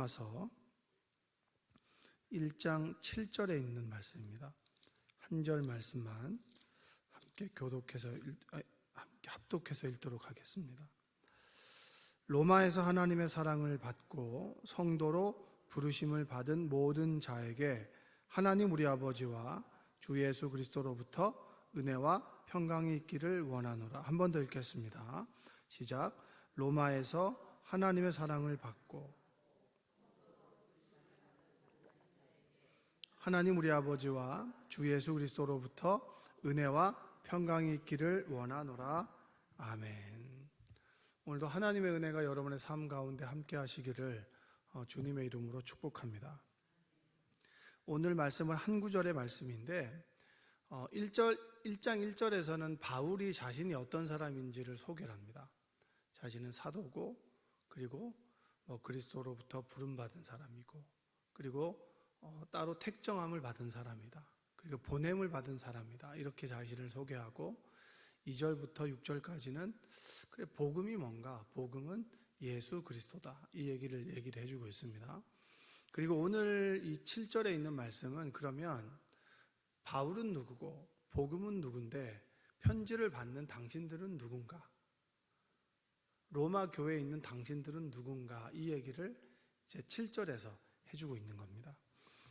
로마서 1장 7절에 있는 말씀입니다. 한 절 말씀만 함께 합독해서 읽도록 하겠습니다. 로마에서 하나님의 사랑을 받고 성도로 부르심을 받은 모든 자에게 하나님 우리 아버지와 주 예수 그리스도로부터 은혜와 평강이 있기를 원하노라. 한 번 더 읽겠습니다. 시작. 로마에서 하나님의 사랑을 받고 하나님 우리 아버지와 주 예수 그리스도로부터 은혜와 평강이 있기를 원하노라. 아멘. 오늘도 하나님의 은혜가 여러분의 삶 가운데 함께 하시기를 주님의 이름으로 축복합니다. 오늘 말씀은 한 구절의 말씀인데 1장 1절에서는 바울이 자신이 어떤 사람인지를 소개를 합니다. 자신은 사도고 그리고 그리스도로부터 부름받은 사람이고 그리고 따로 택정함을 받은 사람이다. 그리고 보냄을 받은 사람이다. 이렇게 자신을 소개하고 2절부터 6절까지는 그래 복음이 뭔가? 복음은 예수 그리스도다. 이 얘기를 해주고 있습니다. 그리고 오늘 이 7절에 있는 말씀은 그러면 바울은 누구고 복음은 누군데 편지를 받는 당신들은 누군가? 로마 교회에 있는 당신들은 누군가? 이 얘기를 이제 7절에서 해주고 있는 겁니다.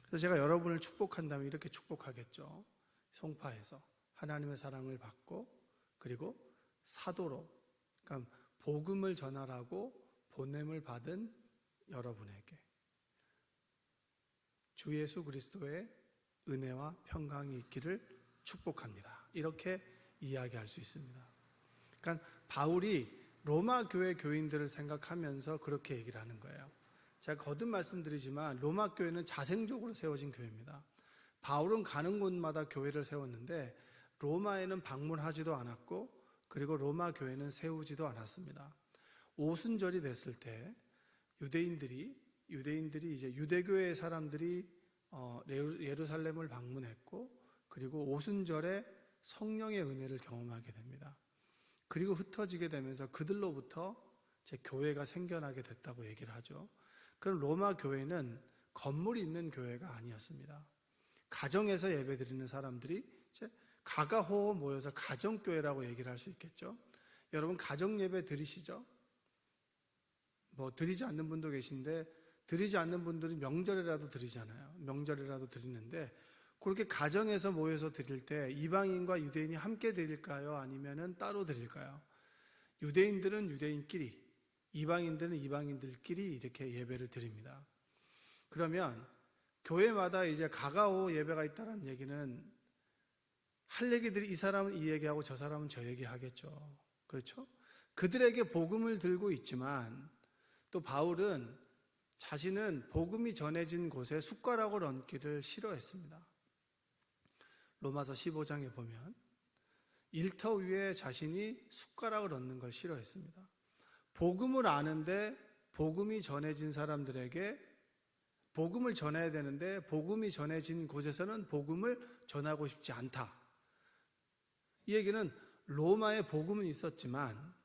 그래서 제가 여러분을 축복한다면 이렇게 축복하겠죠. 송파에서 하나님의 사랑을 받고 그리고 사도로, 그러니까 복음을 전하라고 보냄을 받은 여러분에게 주 예수 그리스도의 은혜와 평강이 있기를 축복합니다. 이렇게 이야기할 수 있습니다. 그러니까 바울이 로마 교회 교인들을 생각하면서 그렇게 얘기를 하는 거예요. 제가 거듭 말씀드리지만 로마 교회는 자생적으로 세워진 교회입니다. 바울은 가는 곳마다 교회를 세웠는데 로마에는 방문하지도 않았고 그리고 로마 교회는 세우지도 않았습니다. 오순절이 됐을 때 유대인들이 이제 유대교회 사람들이 예루살렘을 방문했고 그리고 오순절에 성령의 은혜를 경험하게 됩니다. 그리고 흩어지게 되면서 그들로부터 제 교회가 생겨나게 됐다고 얘기를 하죠. 그럼 로마 교회는 건물이 있는 교회가 아니었습니다. 가정에서 예배드리는 사람들이 이제 가가호호 모여서 가정교회라고 얘기를 할 수 있겠죠. 여러분 가정 예배 드리시죠? 드리지 않는 분도 계신데 드리지 않는 분들은 명절이라도 드리잖아요. 명절이라도 드리는데 그렇게 가정에서 모여서 드릴 때 이방인과 유대인이 함께 드릴까요? 아니면은 따로 드릴까요? 유대인들은 유대인끼리 이방인들은 이방인들끼리 이렇게 예배를 드립니다. 그러면 교회마다 이제 가가오 예배가 있다는 얘기는 할 얘기들이 이 사람은 이 얘기하고 저 사람은 저 얘기하겠죠. 그렇죠? 그들에게 복음을 들고 있지만 또 바울은 자신은 복음이 전해진 곳에 숟가락을 얹기를 싫어했습니다. 로마서 15장에 보면 일터 위에 자신이 숟가락을 얹는 걸 싫어했습니다. 복음을 아는데 복음이 전해진 사람들에게 복음을 전해야 되는데 복음이 전해진 곳에서는 복음을 전하고 싶지 않다. 이 얘기는 로마에 복음은 있었지만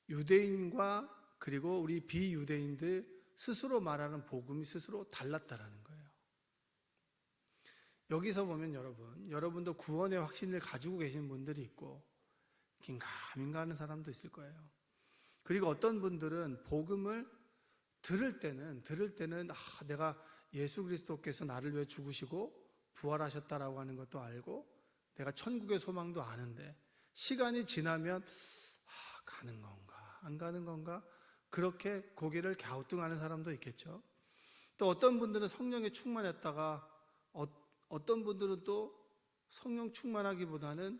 유대인과 그리고 우리 비유대인들 스스로 말하는 복음이 스스로 달랐다라는 거예요. 여기서 보면 여러분도 구원의 확신을 가지고 계신 분들이 있고 긴가민가 하는 사람도 있을 거예요. 그리고 어떤 분들은 복음을 들을 때는 내가 예수 그리스도께서 나를 위해 죽으시고 부활하셨다라고 하는 것도 알고 내가 천국의 소망도 아는데 시간이 지나면 가는 건가 안 가는 건가 그렇게 고개를 갸우뚱하는 사람도 있겠죠. 또 어떤 분들은 성령에 충만했다가 어떤 분들은 또 성령 충만하기보다는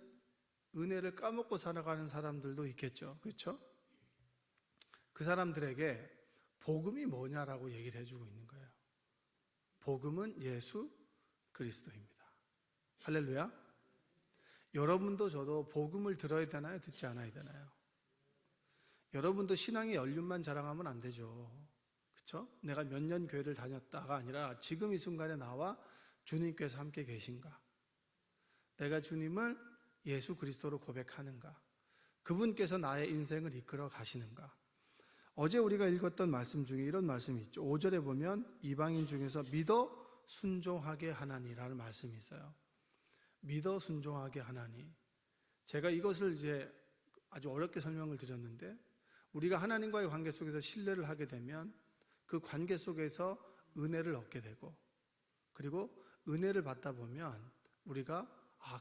은혜를 까먹고 살아가는 사람들도 있겠죠. 그렇죠? 그 사람들에게 복음이 뭐냐라고 얘기를 해주고 있는 거예요. 복음은 예수 그리스도입니다. 할렐루야. 여러분도 저도 복음을 들어야 되나요? 듣지 않아야 되나요? 여러분도 신앙의 연륜만 자랑하면 안 되죠. 그렇죠? 내가 몇 년 교회를 다녔다가 아니라 지금 이 순간에 나와 주님께서 함께 계신가? 내가 주님을 예수 그리스도로 고백하는가? 그분께서 나의 인생을 이끌어 가시는가? 어제 우리가 읽었던 말씀 중에 이런 말씀이 있죠. 5절에 보면 이방인 중에서 믿어 순종하게 하나니라는 말씀이 있어요. 믿어 순종하게 하나니. 제가 이것을 이제 아주 어렵게 설명을 드렸는데, 우리가 하나님과의 관계 속에서 신뢰를 하게 되면 그 관계 속에서 은혜를 얻게 되고, 그리고 은혜를 받다 보면 우리가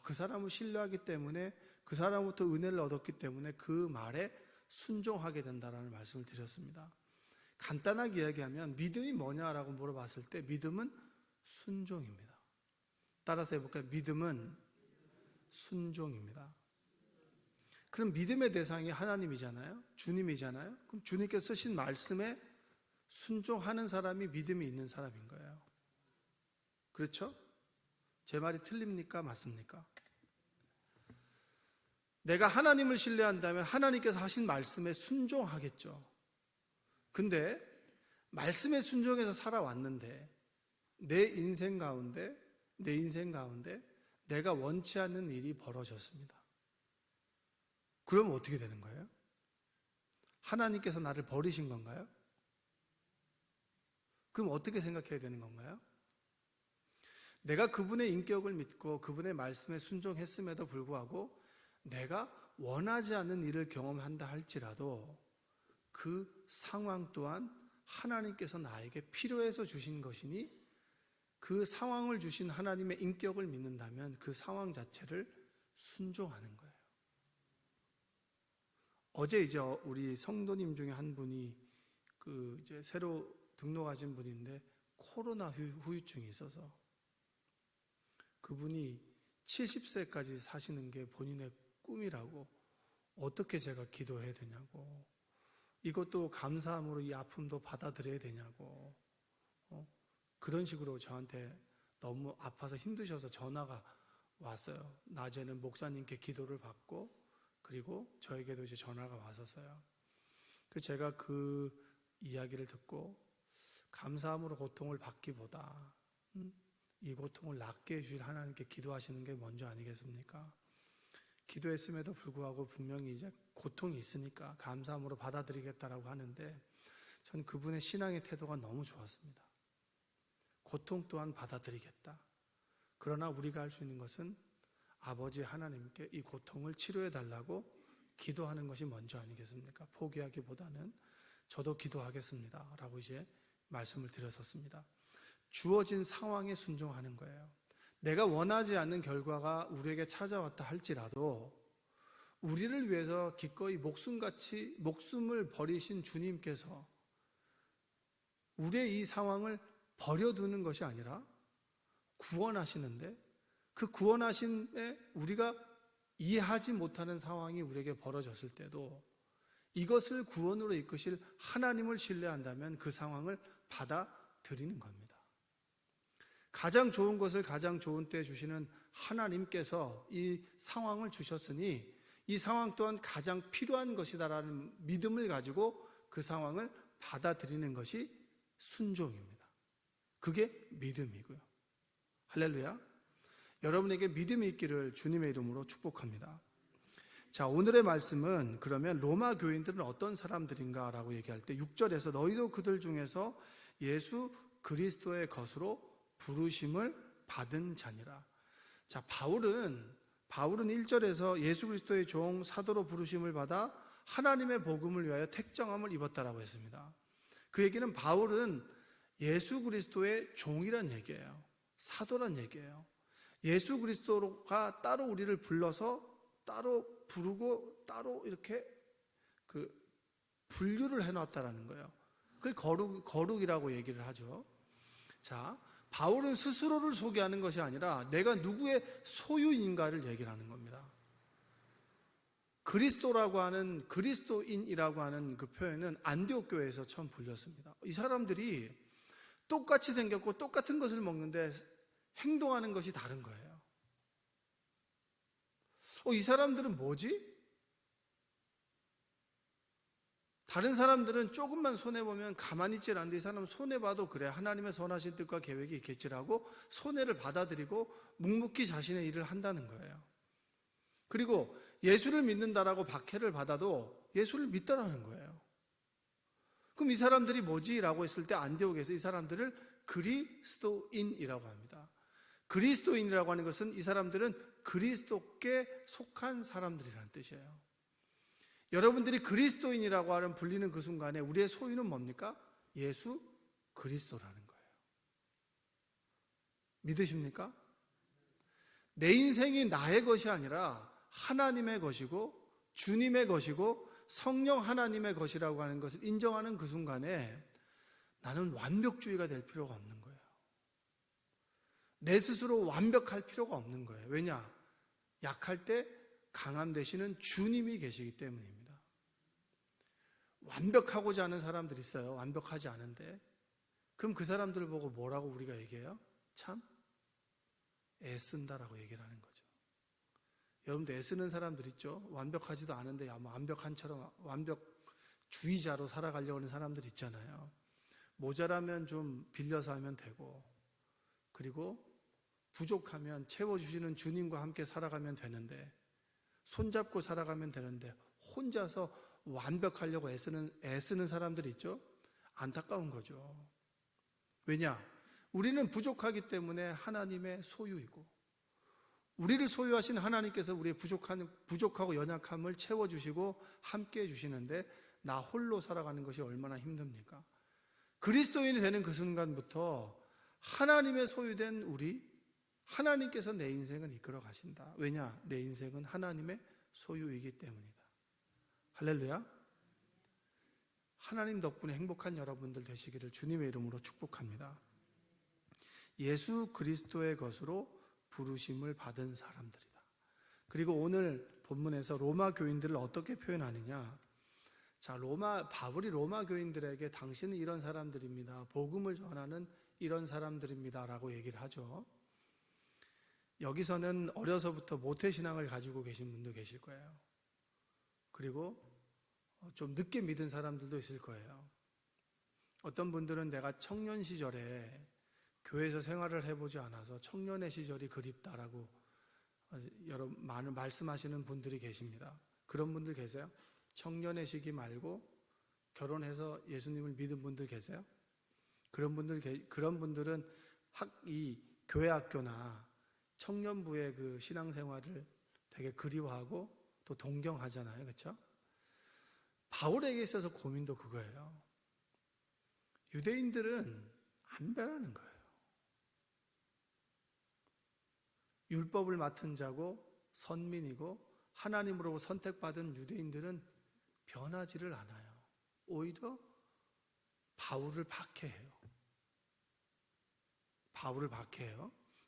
그 사람을 신뢰하기 때문에, 그 사람부터 은혜를 얻었기 때문에 그 말에 순종하게 된다라는 말씀을 드렸습니다. 간단하게 이야기하면 믿음이 뭐냐라고 물어봤을 때 믿음은 순종입니다. 따라서 해볼까요? 믿음은 순종입니다. 그럼 믿음의 대상이 하나님이잖아요. 주님이잖아요. 그럼 주님께서 쓰신 말씀에 순종하는 사람이 믿음이 있는 사람인 거예요. 그렇죠? 제 말이 틀립니까? 맞습니까? 내가 하나님을 신뢰한다면 하나님께서 하신 말씀에 순종하겠죠. 근데 말씀에 순종해서 살아왔는데 내 인생 가운데 내가 원치 않는 일이 벌어졌습니다. 그러면 어떻게 되는 거예요? 하나님께서 나를 버리신 건가요? 그럼 어떻게 생각해야 되는 건가요? 내가 그분의 인격을 믿고 그분의 말씀에 순종했음에도 불구하고 내가 원하지 않는 일을 경험한다 할지라도 그 상황 또한 하나님께서 나에게 필요해서 주신 것이니, 그 상황을 주신 하나님의 인격을 믿는다면 그 상황 자체를 순종하는 거예요. 어제 이제 우리 성도님 중에 한 분이 이제 새로 등록하신 분인데 코로나 후유증이 있어서 그분이 70세까지 사시는 게 본인의 꿈이라고, 어떻게 제가 기도해야 되냐고, 이것도 감사함으로 이 아픔도 받아들여야 되냐고, 그런 식으로 저한테 너무 아파서 힘드셔서 전화가 왔어요. 낮에는 목사님께 기도를 받고, 그리고 저에게도 이제 전화가 왔었어요. 그래서 제가 그 이야기를 듣고 감사함으로 고통을 받기보다 이 고통을 낫게 해주실 하나님께 기도하시는 게 먼저 아니겠습니까? 기도했음에도 불구하고 분명히 이제 고통이 있으니까 감사함으로 받아들이겠다라고 하는데, 전 그분의 신앙의 태도가 너무 좋았습니다. 고통 또한 받아들이겠다. 그러나 우리가 할 수 있는 것은 아버지 하나님께 이 고통을 치료해 달라고 기도하는 것이 먼저 아니겠습니까? 포기하기보다는 저도 기도하겠습니다 라고 이제 말씀을 드렸었습니다. 주어진 상황에 순종하는 거예요. 내가 원하지 않는 결과가 우리에게 찾아왔다 할지라도 우리를 위해서 기꺼이 목숨같이 목숨을 버리신 주님께서 우리의 이 상황을 버려두는 것이 아니라 구원하시는데, 그 구원하심에 우리가 이해하지 못하는 상황이 우리에게 벌어졌을 때도 이것을 구원으로 이끄실 하나님을 신뢰한다면 그 상황을 받아들이는 겁니다. 가장 좋은 것을 가장 좋은 때에 주시는 하나님께서 이 상황을 주셨으니 이 상황 또한 가장 필요한 것이다라는 믿음을 가지고 그 상황을 받아들이는 것이 순종입니다. 그게 믿음이고요. 할렐루야. 여러분에게 믿음이 있기를 주님의 이름으로 축복합니다. 자, 오늘의 말씀은 그러면 로마 교인들은 어떤 사람들인가라고 얘기할 때 6절에서 너희도 그들 중에서 예수 그리스도의 것으로 부르심을 받은 자니라. 자, 바울은 1절에서 예수 그리스도의 종 사도로 부르심을 받아 하나님의 복음을 위하여 택정함을 입었다라고 했습니다. 그 얘기는 바울은 예수 그리스도의 종이란 얘기예요. 사도란 얘기예요. 예수 그리스도가 따로 우리를 불러서 따로 부르고 따로 이렇게 분류를 해놨다라는 거예요. 그게 거룩이라고 얘기를 하죠. 자, 바울은 스스로를 소개하는 것이 아니라 내가 누구의 소유인가를 얘기를 하는 겁니다. 그리스도인이라고 하는 그 표현은 안디옥 교회에서 처음 불렸습니다. 이 사람들이 똑같이 생겼고 똑같은 것을 먹는데 행동하는 것이 다른 거예요. 이 사람들은 뭐지? 다른 사람들은 조금만 손해보면 가만히 있질 않는데 이 사람은 손해봐도 그래, 하나님의 선하신 뜻과 계획이 있겠지라고 손해를 받아들이고 묵묵히 자신의 일을 한다는 거예요. 그리고 예수를 믿는다라고 박해를 받아도 예수를 믿더라는 거예요. 그럼 이 사람들이 뭐지? 라고 했을 때 안디옥에서 이 사람들을 그리스도인이라고 합니다. 그리스도인이라고 하는 것은 이 사람들은 그리스도께 속한 사람들이라는 뜻이에요. 여러분들이 그리스도인이라고 하는 불리는 그 순간에 우리의 소유는 뭡니까? 예수 그리스도라는 거예요. 믿으십니까? 내 인생이 나의 것이 아니라 하나님의 것이고 주님의 것이고 성령 하나님의 것이라고 하는 것을 인정하는 그 순간에 나는 완벽주의가 될 필요가 없는 거예요. 내 스스로 완벽할 필요가 없는 거예요. 왜냐? 약할 때 강함 되시는 주님이 계시기 때문입니다. 완벽하고자 하는 사람들이 있어요. 완벽하지 않은데. 그럼 그 사람들을 보고 뭐라고 우리가 얘기해요? 참 애쓴다라고 얘기를 하는 거죠. 여러분도 애쓰는 사람들 있죠? 완벽하지도 않은데 완벽한처럼 완벽주의자로 살아가려고 하는 사람들 있잖아요. 모자라면 좀 빌려서 하면 되고, 그리고 부족하면 채워주시는 주님과 함께 살아가면 되는데, 손잡고 살아가면 되는데 혼자서 완벽하려고 애쓰는 사람들이 있죠? 안타까운 거죠. 왜냐? 우리는 부족하기 때문에 하나님의 소유이고, 우리를 소유하신 하나님께서 우리의 부족하고 연약함을 채워주시고 함께 해주시는데 나 홀로 살아가는 것이 얼마나 힘듭니까? 그리스도인이 되는 그 순간부터 하나님의 소유된 우리, 하나님께서 내 인생을 이끌어 가신다. 왜냐? 내 인생은 하나님의 소유이기 때문이다. 할렐루야. 하나님 덕분에 행복한 여러분들 되시기를 주님의 이름으로 축복합니다. 예수 그리스도의 것으로 부르심을 받은 사람들이다. 그리고 오늘 본문에서 로마 교인들을 어떻게 표현하느냐? 자, 바울이 로마 교인들에게 당신은 이런 사람들입니다. 복음을 전하는 이런 사람들입니다. 라고 얘기를 하죠. 여기서는 어려서부터 모태신앙을 가지고 계신 분도 계실 거예요. 그리고 좀 늦게 믿은 사람들도 있을 거예요. 어떤 분들은 내가 청년 시절에 교회에서 생활을 해보지 않아서 청년의 시절이 그립다라고 여러분 많은 말씀하시는 분들이 계십니다. 그런 분들 계세요? 청년의 시기 말고 결혼해서 예수님을 믿은 분들 계세요? 그런 분들은 이 교회 학교나 청년부의 그 신앙생활을 되게 그리워하고 또 동경하잖아요. 그렇죠? 바울에게 있어서 고민도 그거예요. 유대인들은 안 변하는 거예요. 율법을 맡은 자고 선민이고 하나님으로 선택받은 유대인들은 변하지를 않아요. 오히려 바울을 박해해요.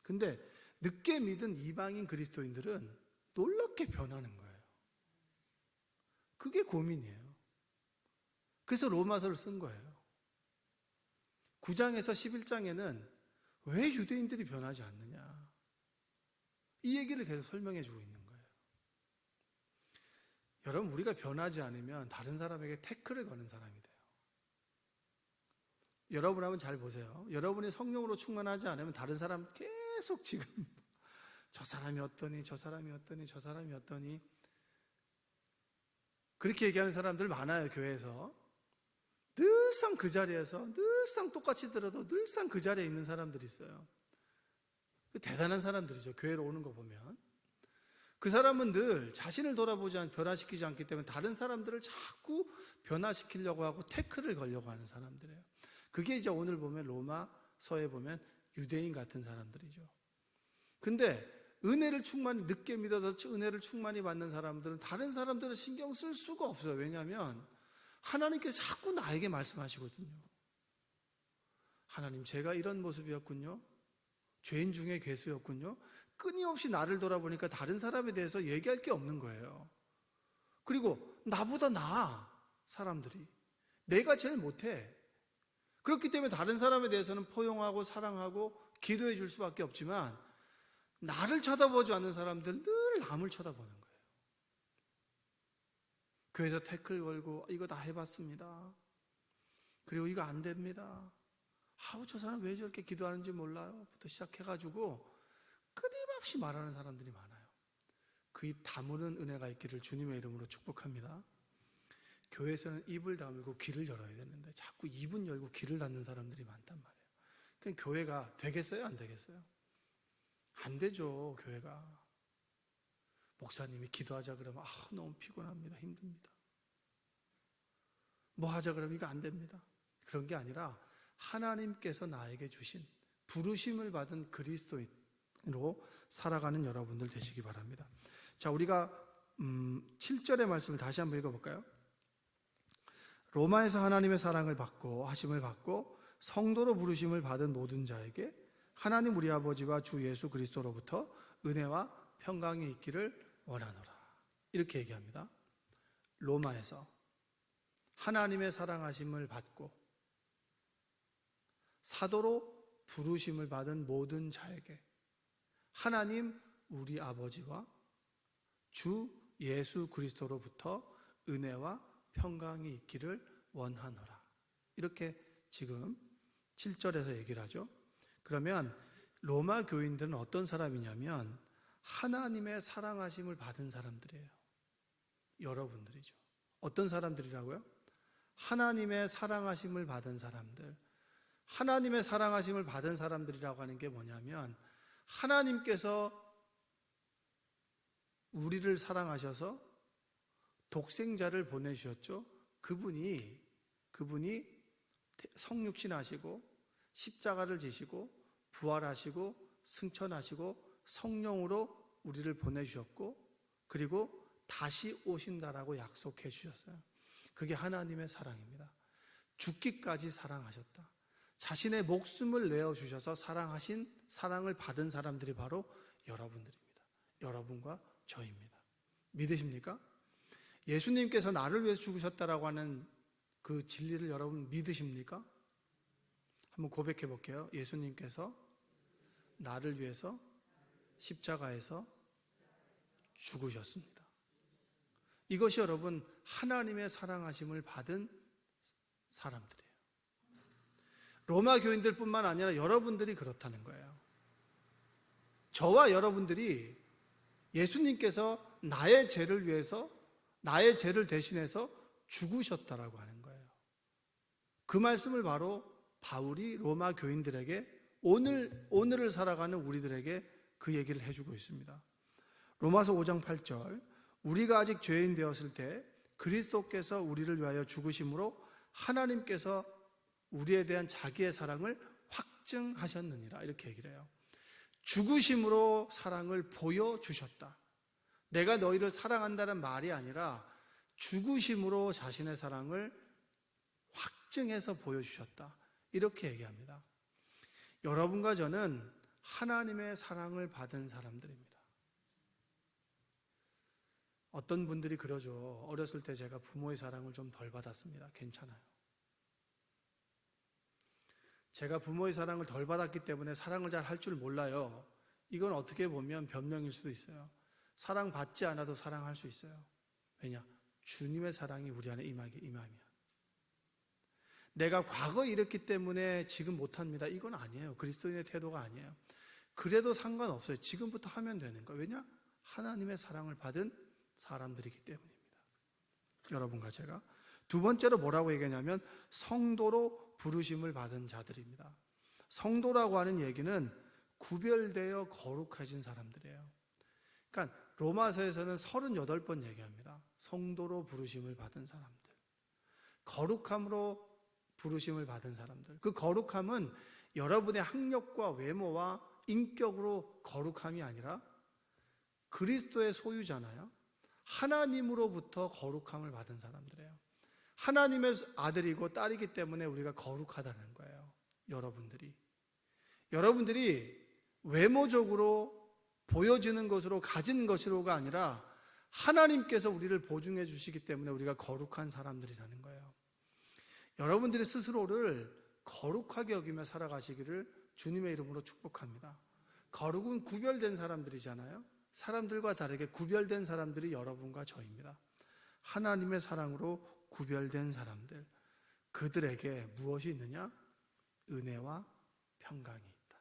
근데 늦게 믿은 이방인 그리스도인들은 놀랍게 변하는 거예요. 그게 고민이에요. 그래서 로마서를 쓴 거예요. 9장에서 11장에는 왜 유대인들이 변하지 않느냐, 이 얘기를 계속 설명해 주고 있는 거예요. 여러분, 우리가 변하지 않으면 다른 사람에게 태클을 거는 사람이 돼요. 여러분 한번 잘 보세요. 여러분이 성령으로 충만하지 않으면 다른 사람 계속 지금 저 사람이 어떠니 그렇게 얘기하는 사람들 많아요. 교회에서 늘상 그 자리에서 늘상 똑같이 들어도 늘상 그 자리에 있는 사람들이 있어요. 대단한 사람들이죠. 교회로 오는 거 보면 그 사람은 늘 자신을 변화시키지 않기 때문에 다른 사람들을 자꾸 변화시키려고 하고 태클을 걸려고 하는 사람들이에요. 그게 이제 오늘 보면 로마서에 보면 유대인 같은 사람들이죠. 근데 늦게 믿어서 은혜를 충만히 받는 사람들은 다른 사람들을 신경 쓸 수가 없어요. 왜냐하면 하나님께서 자꾸 나에게 말씀하시거든요. 하나님, 제가 이런 모습이었군요. 죄인 중에 괴수였군요. 끊임없이 나를 돌아보니까 다른 사람에 대해서 얘기할 게 없는 거예요. 그리고 나보다 나아, 사람들이. 내가 제일 못해. 그렇기 때문에 다른 사람에 대해서는 포용하고 사랑하고 기도해 줄 수밖에 없지만 나를 쳐다보지 않는 사람들은 늘 남을 쳐다보는 거예요. 교회에서 태클 걸고 이거 다 해봤습니다. 그리고 이거 안 됩니다. 저 사람 왜 저렇게 기도하는지 몰라요. 부터 시작해가지고 끊임없이 말하는 사람들이 많아요. 그 입 다무는 은혜가 있기를 주님의 이름으로 축복합니다. 교회에서는 입을 다물고 귀를 열어야 되는데 자꾸 입은 열고 귀를 닫는 사람들이 많단 말이에요. 그럼 교회가 되겠어요? 안 되겠어요? 안 되죠, 교회가. 목사님이 기도하자 그러면 너무 피곤합니다. 힘듭니다. 뭐 하자 그러면 이거 안 됩니다. 그런 게 아니라 하나님께서 나에게 주신 부르심을 받은 그리스도인으로 살아가는 여러분들 되시기 바랍니다. 자, 우리가 7절의 말씀을 다시 한번 읽어볼까요? 로마에서 하나님의 사랑을 받고 하심을 받고 성도로 부르심을 받은 모든 자에게 하나님 우리 아버지와 주 예수 그리스도로부터 은혜와 평강이 있기를 원하노라. 이렇게 얘기합니다. 로마에서 하나님의 사랑하심을 받고 사도로 부르심을 받은 모든 자에게 하나님 우리 아버지와 주 예수 그리스도로부터 은혜와 평강이 있기를 원하노라. 이렇게 지금 7절에서 얘기를 하죠. 그러면 로마 교인들은 어떤 사람이냐면 하나님의 사랑하심을 받은 사람들이에요. 여러분들이죠. 어떤 사람들이라고요? 하나님의 사랑하심을 받은 사람들. 하나님의 사랑하심을 받은 사람들이라고 하는 게 뭐냐면 하나님께서 우리를 사랑하셔서 독생자를 보내주셨죠. 그분이 성육신하시고 십자가를 지시고 부활하시고 승천하시고 성령으로 우리를 보내주셨고 그리고 다시 오신다라고 약속해 주셨어요. 그게 하나님의 사랑입니다. 죽기까지 사랑하셨다. 자신의 목숨을 내어주셔서 사랑을 받은 사람들이 바로 여러분들입니다. 여러분과 저입니다. 믿으십니까? 예수님께서 나를 위해서 죽으셨다라고 하는 그 진리를 여러분 믿으십니까? 한번 고백해 볼게요. 예수님께서 나를 위해서 십자가에서 죽으셨습니다. 이것이 여러분 하나님의 사랑하심을 받은 사람들이에요. 로마 교인들뿐만 아니라 여러분들이 그렇다는 거예요. 저와 여러분들이 예수님께서 나의 죄를 위해서 나의 죄를 대신해서 죽으셨다라고 하는 거예요. 그 말씀을 바로 바울이 로마 교인들에게 오늘을 살아가는 우리들에게 그 얘기를 해주고 있습니다. 로마서 5장 8절 우리가 아직 죄인 되었을 때 그리스도께서 우리를 위하여 죽으심으로 하나님께서 우리에 대한 자기의 사랑을 확증하셨느니라 이렇게 얘기를 해요. 죽으심으로 사랑을 보여주셨다. 내가 너희를 사랑한다는 말이 아니라 죽으심으로 자신의 사랑을 확증해서 보여주셨다. 이렇게 얘기합니다. 여러분과 저는 하나님의 사랑을 받은 사람들입니다. 어떤 분들이 그러죠. 어렸을 때 제가 부모의 사랑을 좀 덜 받았습니다. 괜찮아요. 제가 부모의 사랑을 덜 받았기 때문에 사랑을 잘 할 줄 몰라요. 이건 어떻게 보면 변명일 수도 있어요. 사랑받지 않아도 사랑할 수 있어요. 왜냐? 주님의 사랑이 우리 안에 임함이야. 내가 과거에 이랬기 때문에 지금 못합니다. 이건 아니에요. 그리스도인의 태도가 아니에요. 그래도 상관없어요. 지금부터 하면 되는 거예요. 왜냐? 하나님의 사랑을 받은 사람들이기 때문입니다. 여러분과 제가 두 번째로 뭐라고 얘기하냐면 성도로 부르심을 받은 자들입니다. 성도라고 하는 얘기는 구별되어 거룩해진 사람들이에요. 그러니까 로마서에서는 38번 얘기합니다. 성도로 부르심을 받은 사람들, 거룩함으로 부르심을 받은 사람들. 그 거룩함은 여러분의 학력과 외모와 인격으로 거룩함이 아니라 그리스도의 소유잖아요. 하나님으로부터 거룩함을 받은 사람들이에요. 하나님의 아들이고 딸이기 때문에 우리가 거룩하다는 거예요. 여러분들이 외모적으로 보여지는 것으로 가진 것으로가 아니라 하나님께서 우리를 보증해 주시기 때문에 우리가 거룩한 사람들이라는 거예요. 여러분들이 스스로를 거룩하게 여기며 살아가시기를 주님의 이름으로 축복합니다. 거룩은 구별된 사람들이잖아요. 사람들과 다르게 구별된 사람들이 여러분과 저입니다. 하나님의 사랑으로 구별된 사람들, 그들에게 무엇이 있느냐? 은혜와 평강이 있다.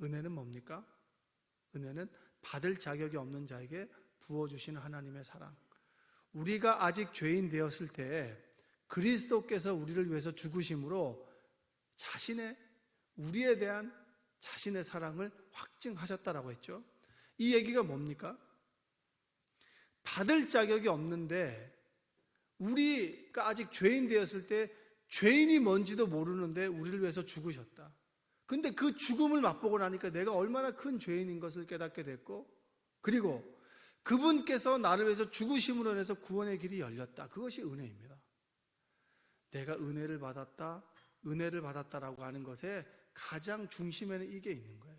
은혜는 뭡니까? 은혜는 받을 자격이 없는 자에게 부어주시는 하나님의 사랑. 우리가 아직 죄인 되었을 때 그리스도께서 우리를 위해서 죽으심으로 우리에 대한 자신의 사랑을 확증하셨다라고 했죠. 이 얘기가 뭡니까? 받을 자격이 없는데 우리가 아직 죄인 되었을 때 죄인이 뭔지도 모르는데 우리를 위해서 죽으셨다. 근데 그 죽음을 맛보고 나니까 내가 얼마나 큰 죄인인 것을 깨닫게 됐고, 그리고 그분께서 나를 위해서 죽으심으로 인해서 구원의 길이 열렸다. 그것이 은혜입니다. 내가 은혜를 받았다라고 하는 것에 가장 중심에는 이게 있는 거예요.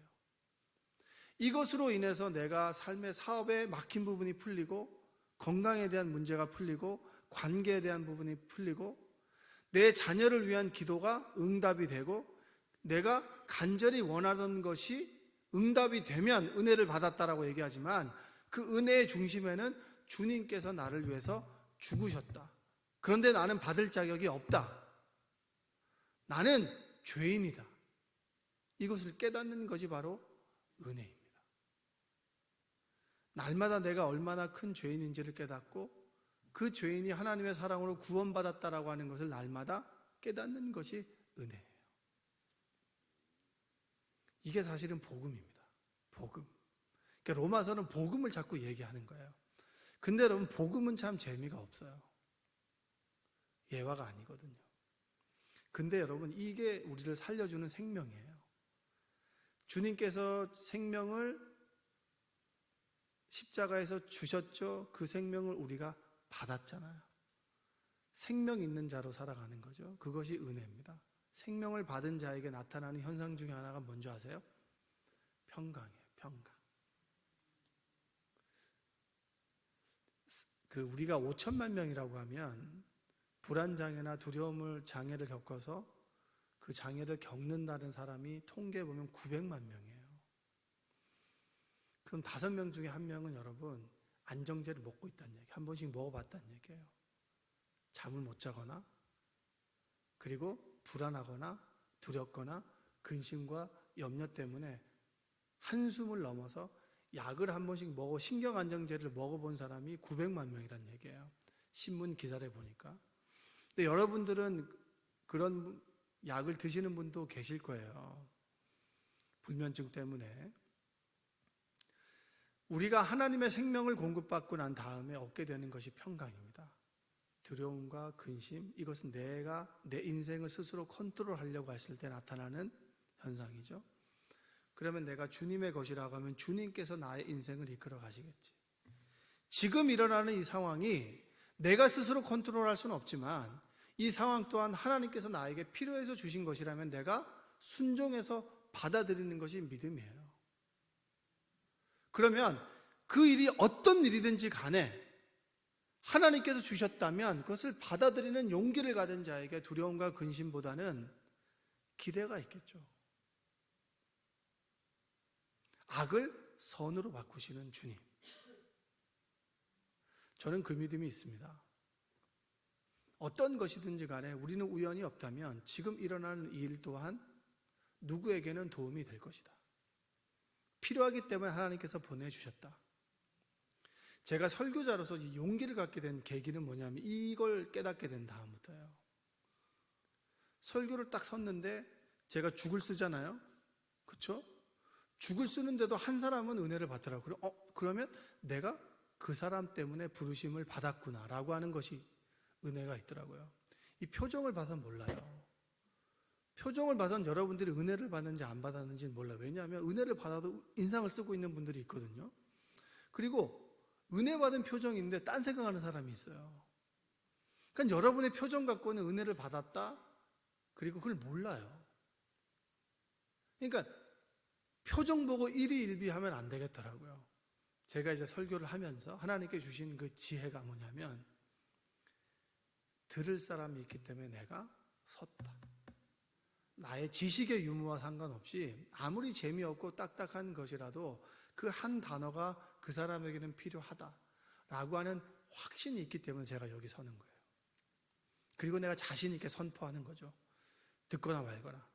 이것으로 인해서 내가 삶의 사업에 막힌 부분이 풀리고, 건강에 대한 문제가 풀리고, 관계에 대한 부분이 풀리고, 내 자녀를 위한 기도가 응답이 되고, 내가 간절히 원하던 것이 응답이 되면 은혜를 받았다라고 얘기하지만, 그 은혜의 중심에는 주님께서 나를 위해서 죽으셨다. 그런데 나는 받을 자격이 없다. 나는 죄인이다. 이것을 깨닫는 것이 바로 은혜입니다. 날마다 내가 얼마나 큰 죄인인지를 깨닫고 그 죄인이 하나님의 사랑으로 구원받았다라고 하는 것을 날마다 깨닫는 것이 은혜예요. 이게 사실은 복음입니다. 복음. 그러니까 로마서는 복음을 자꾸 얘기하는 거예요. 근데 여러분, 복음은 참 재미가 없어요. 예화가 아니거든요. 근데 여러분, 이게 우리를 살려주는 생명이에요. 주님께서 생명을 십자가에서 주셨죠. 그 생명을 우리가 받았잖아요. 생명 있는 자로 살아가는 거죠. 그것이 은혜입니다. 생명을 받은 자에게 나타나는 현상 중에 하나가 뭔지 아세요? 평강이에요. 평강. 우리가 5천만 명이라고 하면 불안장애나 장애를 겪어서 그 장애를 겪는다는 사람이 통계해 보면 900만 명이에요. 그럼 5명 중에 1명은 여러분 안정제를 먹고 있다는 얘기, 한 번씩 먹어봤다는 얘기예요. 잠을 못 자거나, 그리고 불안하거나 두렵거나 근심과 염려 때문에 한숨을 넘어서 약을 한 번씩 신경안정제를 먹어본 사람이 900만 명이란 얘기예요. 신문 기사를 보니까. 근데 여러분들은 그런 약을 드시는 분도 계실 거예요. 불면증 때문에. 우리가 하나님의 생명을 공급받고 난 다음에 얻게 되는 것이 평강입니다. 두려움과 근심, 이것은 내가 내 인생을 스스로 컨트롤하려고 했을 때 나타나는 현상이죠. 그러면 내가 주님의 것이라고 하면 주님께서 나의 인생을 이끌어 가시겠지. 지금 일어나는 이 상황이 내가 스스로 컨트롤할 수는 없지만 이 상황 또한 하나님께서 나에게 필요해서 주신 것이라면 내가 순종해서 받아들이는 것이 믿음이에요. 그러면 그 일이 어떤 일이든지 간에 하나님께서 주셨다면 그것을 받아들이는 용기를 가진 자에게 두려움과 근심보다는 기대가 있겠죠. 악을 선으로 바꾸시는 주님. 저는 그 믿음이 있습니다. 어떤 것이든지 간에 우리는 우연이 없다면 지금 일어나는 이 일 또한 누구에게는 도움이 될 것이다. 필요하기 때문에 하나님께서 보내주셨다. 제가 설교자로서 용기를 갖게 된 계기는 뭐냐면 이걸 깨닫게 된 다음부터예요. 설교를 딱 섰는데 제가 죽을 쓰잖아요. 그렇죠? 죽을 쓰는데도 한 사람은 은혜를 받더라고요. 그러면 내가 그 사람 때문에 부르심을 받았구나 라고 하는 것이 은혜가 있더라고요. 이 표정을 봐서는 몰라요. 표정을 봐서는 여러분들이 은혜를 받는지 안 받았는지는 몰라요. 왜냐하면 은혜를 받아도 인상을 쓰고 있는 분들이 있거든요. 그리고 은혜 받은 표정인데 딴 생각하는 사람이 있어요. 그러니까 여러분의 표정 갖고는 은혜를 받았다, 그리고 그걸 몰라요. 그러니까 표정 보고 일희일비하면 안 되겠더라고요. 제가 이제 설교를 하면서 하나님께 주신 그 지혜가 뭐냐면 들을 사람이 있기 때문에 내가 섰다. 나의 지식의 유무와 상관없이 아무리 재미없고 딱딱한 것이라도 그 한 단어가 그 사람에게는 필요하다라고 하는 확신이 있기 때문에 제가 여기 서는 거예요. 그리고 내가 자신 있게 선포하는 거죠. 듣거나 말거나.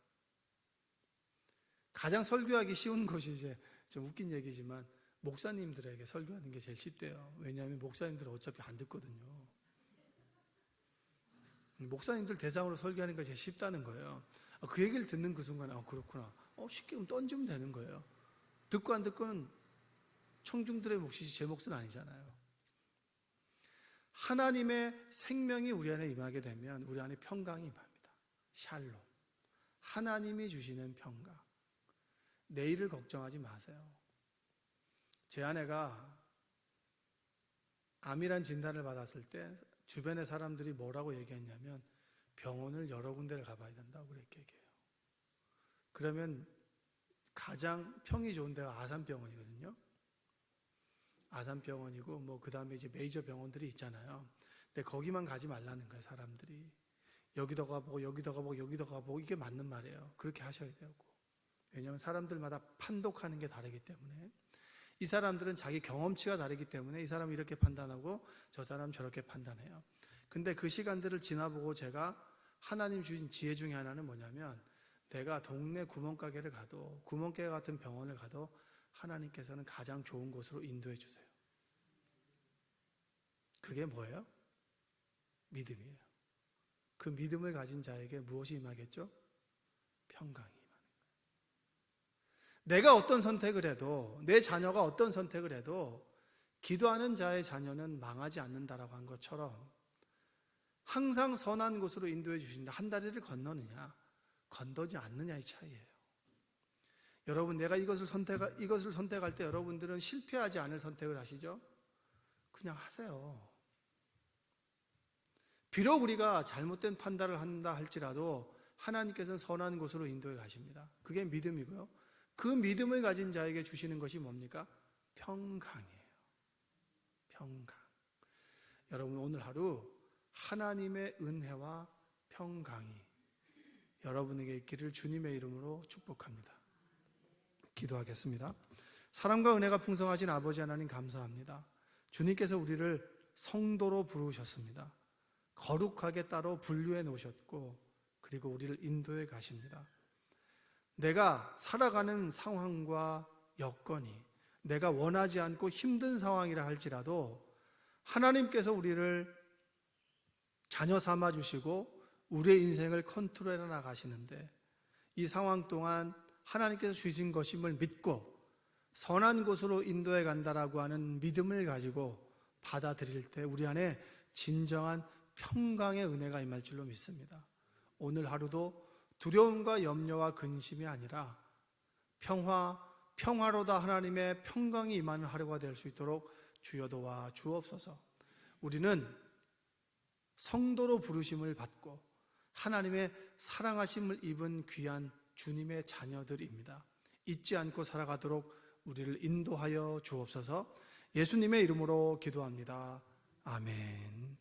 가장 설교하기 쉬운 것이 이제 좀 웃긴 얘기지만 목사님들에게 설교하는 게 제일 쉽대요. 왜냐하면 목사님들은 어차피 안 듣거든요. 목사님들 대상으로 설교하는 게 제일 쉽다는 거예요. 그 얘기를 듣는 그 순간에 그렇구나. 쉽게 던지면 되는 거예요. 듣고 안 듣고는 청중들의 몫이지 제 몫은 아니잖아요. 하나님의 생명이 우리 안에 임하게 되면 우리 안에 평강이 임합니다. 샬롬. 하나님이 주시는 평강. 내일을 걱정하지 마세요. 제 아내가 암이란 진단을 받았을 때 주변의 사람들이 뭐라고 얘기했냐면 병원을 여러 군데를 가봐야 된다고 그렇게 얘기해요. 그러면 가장 평이 좋은 데가 아산병원이거든요. 아산병원이고 그 다음에 이제 메이저 병원들이 있잖아요. 근데 거기만 가지 말라는 거예요, 사람들이. 여기도 가보고 여기도 가보고 여기도 가보고 이게 맞는 말이에요. 그렇게 하셔야 되고. 왜냐하면 사람들마다 판독하는 게 다르기 때문에. 이 사람들은 자기 경험치가 다르기 때문에 이 사람이 이렇게 판단하고 저 사람 저렇게 판단해요. 근데 그 시간들을 지나보고 제가 하나님 주신 지혜 중에 하나는 뭐냐면 내가 동네 구멍가게를 가도 구멍가게 같은 병원을 가도 하나님께서는 가장 좋은 곳으로 인도해 주세요. 그게 뭐예요? 믿음이에요. 그 믿음을 가진 자에게 무엇이 임하겠죠? 평강이 임하는 거예요. 내가 어떤 선택을 해도 내 자녀가 어떤 선택을 해도 기도하는 자의 자녀는 망하지 않는다라고 한 것처럼 항상 선한 곳으로 인도해 주신다. 한 다리를 건너느냐 건너지 않느냐의 차이예요. 여러분, 내가 이것을 선택할 때 여러분들은 실패하지 않을 선택을 하시죠? 그냥 하세요. 비록 우리가 잘못된 판단을 한다 할지라도 하나님께서는 선한 곳으로 인도해 가십니다. 그게 믿음이고요. 그 믿음을 가진 자에게 주시는 것이 뭡니까? 평강이에요. 평강. 여러분, 오늘 하루 하나님의 은혜와 평강이 여러분에게 있기를 주님의 이름으로 축복합니다. 기도하겠습니다. 사랑과 은혜가 풍성하신 아버지 하나님 감사합니다. 주님께서 우리를 성도로 부르셨습니다. 거룩하게 따로 분류해 놓으셨고 그리고 우리를 인도해 가십니다. 내가 살아가는 상황과 여건이 내가 원하지 않고 힘든 상황이라 할지라도 하나님께서 우리를 자녀 삼아 주시고 우리의 인생을 컨트롤해 나가시는데 이 상황 동안 하나님께서 주신 것임을 믿고 선한 곳으로 인도해 간다라고 하는 믿음을 가지고 받아들일 때 우리 안에 진정한 평강의 은혜가 임할 줄로 믿습니다. 오늘 하루도 두려움과 염려와 근심이 아니라 평화로다 하나님의 평강이 임하는 하루가 될 수 있도록 주여 도와 주옵소서. 우리는 성도로 부르심을 받고 하나님의 사랑하심을 입은 귀한 주님의 자녀들입니다. 잊지 않고 살아가도록 우리를 인도하여 주옵소서. 예수님의 이름으로 기도합니다. 아멘.